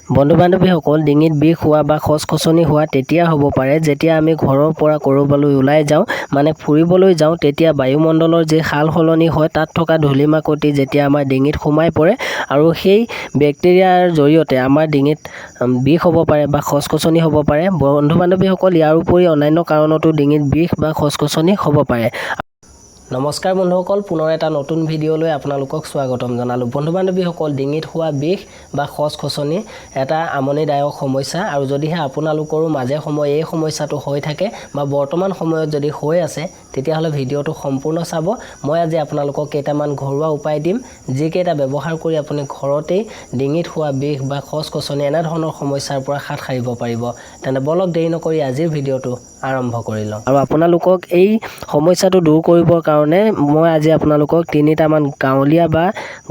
বন্ধু বান্ধৱীসকল, ডিঙিত বিষ হোৱা বা খচখচনি হোৱা তেতিয়া হ'ব পাৰে যেতিয়া আমি ঘৰৰ পৰা ক'ৰবালৈ ওলাই যাওঁ, মানে ফুৰিবলৈ যাওঁ। তেতিয়া বায়ুমণ্ডলৰ যি সাল সলনি হয়, তাত থকা ধূলি মাকতি যেতিয়া আমাৰ ডিঙিত সোমাই পৰে আৰু সেই বেক্টেৰিয়াৰ জৰিয়তে আমাৰ ডিঙিত বিষ হ'ব পাৰে বা খচখচনি হ'ব পাৰে। বন্ধু বান্ধৱীসকল, ইয়াৰ উপৰি অন্যান্য কাৰণতো ডিঙিত বিষ বা খচখচনি হ'ব পাৰে। নমস্কাৰ বন্ধুসকল, পুনৰ এটা নতুন ভিডিঅ'লৈ আপোনালোকক স্বাগতম জনালোঁ। বন্ধু বান্ধৱীসকল, ডিঙিত হোৱা বিষ বা খচখচনি এটা আমনিদায়ক সমস্যা, আৰু যদিহে আপোনালোকৰো মাজে সময়ে এই সমস্যাটো হৈ থাকে বা বৰ্তমান সময়ত যদি হৈ আছে, তেতিয়াহ'লে ভিডিঅ'টো সম্পূৰ্ণ চাব। মই আজি আপোনালোকক কেইটামান ঘৰুৱা উপায় দিম, যিকেইটা ব্যৱহাৰ কৰি আপুনি ঘৰতেই ডিঙিত হোৱা বিষ বা খচখচনি এনেধৰণৰ সমস্যাৰ পৰা হাত সাৰিব পাৰিব। তেনে বলক দেৰি নকৰি আজিৰ ভিডিঅ'টো আৰম্ভ কৰি লওঁ। আৰু আপোনালোকক এই সমস্যাটো দূৰ কৰিবৰ কাৰণে মই আজি আপোনালোকক 3টামান গাঁৱলীয়া বা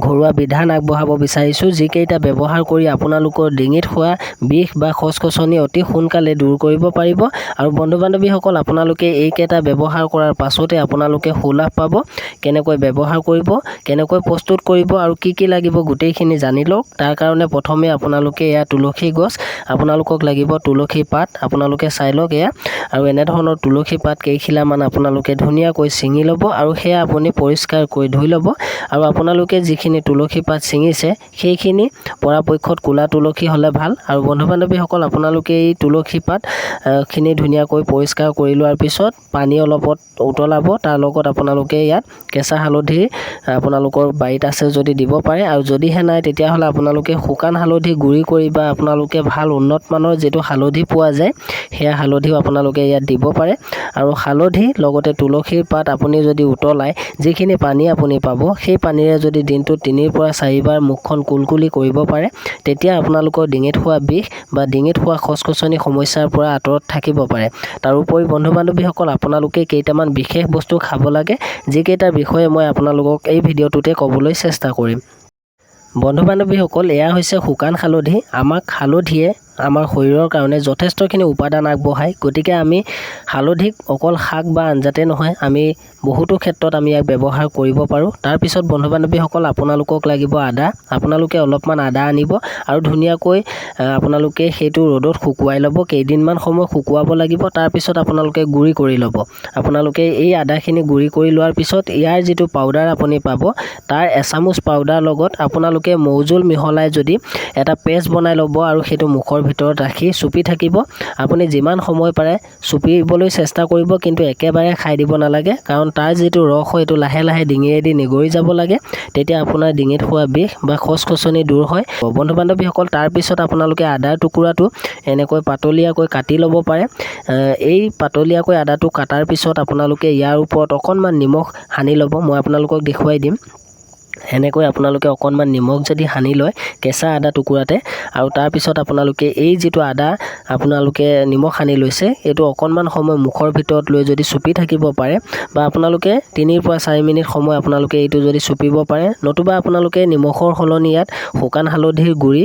ঘৰুৱা বিধান আগবঢ়াব বিচাৰিছোঁ, যিকেইটা ব্যৱহাৰ কৰি আপোনালোকৰ ডিঙিত হোৱা বিষ বা খচখচনি অতি সোনকালে দূৰ কৰিব পাৰিব। আৰু বন্ধু বান্ধৱীসকল, আপোনালোকে এইকেইটা ব্যৱহাৰ কৰাৰ পাছতে আপোনালোকে সুলাভ পাব। কেনেকৈ ব্যৱহাৰ কৰিব, কেনেকৈ প্ৰস্তুত কৰিব আৰু কি কি লাগিব গোটেইখিনি জানি লওক। তাৰ কাৰণে প্ৰথমে আপোনালোকে এয়া তুলসী গছ, আপোনালোকক লাগিব তুলসী পাত। আপোনালোকে চাই লওক এয়া, আৰু এনেধৰণৰ তুলসী পাত কেইখিলামান আপোনালোকে ধুনীয়াকৈ ছিঙি ল'ব আৰু সেয়া আপুনি পৰিষ্কাৰ কৰি ধুই ল'ব। আৰু আপোনালোকে যিখিনি তুলসী পাত ছিঙিছে সেইখিনি পৰাপক্ষত ক'লা তুলসী হ'লে ভাল। আৰু বন্ধু বান্ধৱীসকল, আপোনালোকে এই তুলসী পাত খিনি ধুনীয়াকৈ পৰিষ্কাৰ কৰি লোৱাৰ পিছত পানী অলপত উতলাব। তাৰ লগত আপোনালোকে ইয়াত কেঁচা হালধি আপোনালোকৰ বাৰীত আছে যদি দিব পাৰে, আৰু যদিহে নাই তেতিয়াহ'লে আপোনালোকে শুকান হালধি গুড়ি কৰি বা আপোনালোকে ভাল উন্নত মানৰ যিটো হালধি পোৱা যায়, সেয়া হালধিও আপোনালোকে ইয়াত দিব পাৰে। আৰু হালধি লগতে তুলসীৰ পাত আপুনি যদি উতলাই যিখিনি পানী আপুনি পাব, সেই পানীৰে যদি দিনটোত 3 পৰা 4 বাৰ মুখখন কুলকুলি কৰিব পাৰে, তেতিয়া আপোনালোকৰ ডিঙিত হোৱা বিষ বা ডিঙিত হোৱা খচখচনি সমস্যাৰ পৰা আঁতৰত থাকিব পাৰে। তাৰোপৰি বন্ধু বান্ধৱীসকল, আপোনালোকে কেইটামান বিশেষ বস্তু খাব লাগে, যিকেইটাৰ বিষয়ে মই আপোনালোকক এই ভিডিঅ'টোতে ক'বলৈ চেষ্টা কৰিম। বন্ধু বান্ধৱীসকল, এয়া হৈছে শুকান হালধি। হালধিয়ে আমাৰ শৰীৰৰ কাৰণে যথেষ্টখিনি উপাদান আগবঢ়ায়। গতিকে আমি হালধিক অকল শাক বা আঞ্জাতে নহয়, আমি বহুতো ক্ষেত্ৰত আমি ইয়াক ব্যৱহাৰ কৰিব পাৰোঁ। তাৰপিছত বন্ধু বান্ধৱীসকল, আপোনালোকক লাগিব আদা। আপোনালোকে অলপমান আদা আনিব আৰু ধুনীয়াকৈ আপোনালোকে সেইটো ৰ'দত শুকুৱাই ল'ব। কেইদিনমান সময় শুকুৱাব লাগিব। তাৰপিছত আপোনালোকে গুড়ি কৰি ল'ব। আপোনালোকে এই আদাখিনি গুড়ি কৰি লোৱাৰ পিছত ইয়াৰ যিটো পাউডাৰ আপুনি পাব, তাৰ এচামুচ পাউডাৰ লগত আপোনালোকে মৌজোল মিহলাই যদি এটা পেষ্ট বনাই ল'ব আৰু সেইটো মুখৰ ভিতৰত ৰাখি চুপি থাকিব। আপুনি যিমান সময় পাৰে চুপিবলৈ চেষ্টা কৰিব, কিন্তু একেবাৰে খাই দিব নালাগে, কাৰণ তাৰ যিটো ৰস হয় এইটো লাহে লাহে ডিঙিৰেদি নিগৰি যাব লাগে। তেতিয়া আপোনাৰ ডিঙিত হোৱা বিষ বা খচখচনি দূৰ হয়। বন্ধু বান্ধৱীসকল, তাৰপিছত আপোনালোকে আদাৰ টুকুৰাটো এনেকৈ পাতলীয়াকৈ কাটি ল'ব পাৰে। এই পাতলীয়াকৈ আদাটো কাটাৰ পিছত আপোনালোকে ইয়াৰ ওপৰত অকণমান নিমখ সানি ল'ব। মই আপোনালোকক দেখুৱাই দিম। এনেকৈ আপোনালোকে অকণমান নিমখ যদি সানি লয় কেঁচা আদা টুকুৰাতে, আৰু তাৰপিছত আপোনালোকে এই যিটো আদা আপোনালোকে নিমখ সানি লৈছে, এইটো অকণমান সময় মুখৰ ভিতৰত লৈ যদি চুপি থাকিব পাৰে, বা আপোনালোকে 3 পৰা 4 মিনিট সময় আপোনালোকে এইটো যদি চুপিব পাৰে, নতুবা আপোনালোকে নিমখৰ সলনি ইয়াত শুকান হালধিৰ গুড়ি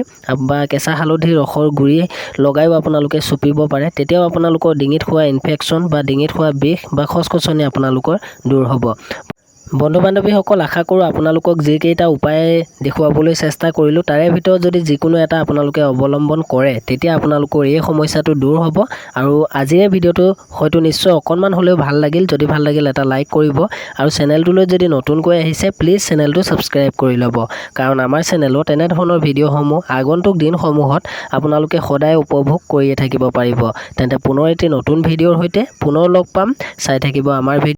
বা কেঁচা হালধিৰ ৰসৰ গুড়ি লগাইও আপোনালোকে চুপিব পাৰে। তেতিয়াও আপোনালোকৰ ডিঙিত হোৱা ইনফেকশ্যন বা ডিঙিত হোৱা বিষ বা খচখচনি আপোনালোকৰ দূৰ হ'ব। বন্ধু বান্ধৱীসকল, আশা কৰোঁ আপোনালোকক যিকেইটা উপায় দেখুৱাবলৈ চেষ্টা কৰিলোঁ, তাৰে ভিতৰত যদি যিকোনো এটা আপোনালোকে অৱলম্বন কৰে, তেতিয়া আপোনালোকৰ এই সমস্যাটো দূৰ হ'ব। আৰু আজিৰ ভিডিঅ'টো হয়তো নিশ্চয় অকণমান হ'লেও ভাল লাগিল। যদি ভাল লাগিল এটা লাইক কৰিব, আৰু চেনেলটোলৈ যদি নতুনকৈ আহিছে প্লিজ চেনেলটো ছাবস্ক্ৰাইব কৰি ল'ব, কাৰণ আমাৰ চেনেলত এনেধৰণৰ ভিডিঅ'সমূহ আগন্তুক দিনসমূহত আপোনালোকে সদায় উপভোগ কৰিয়ে থাকিব পাৰিব। তেন্তে পুনৰ এটি নতুন ভিডিঅ'ৰ সৈতে পুনৰ লগ পাম। চাই থাকিব আমাৰ ভিডিঅ'।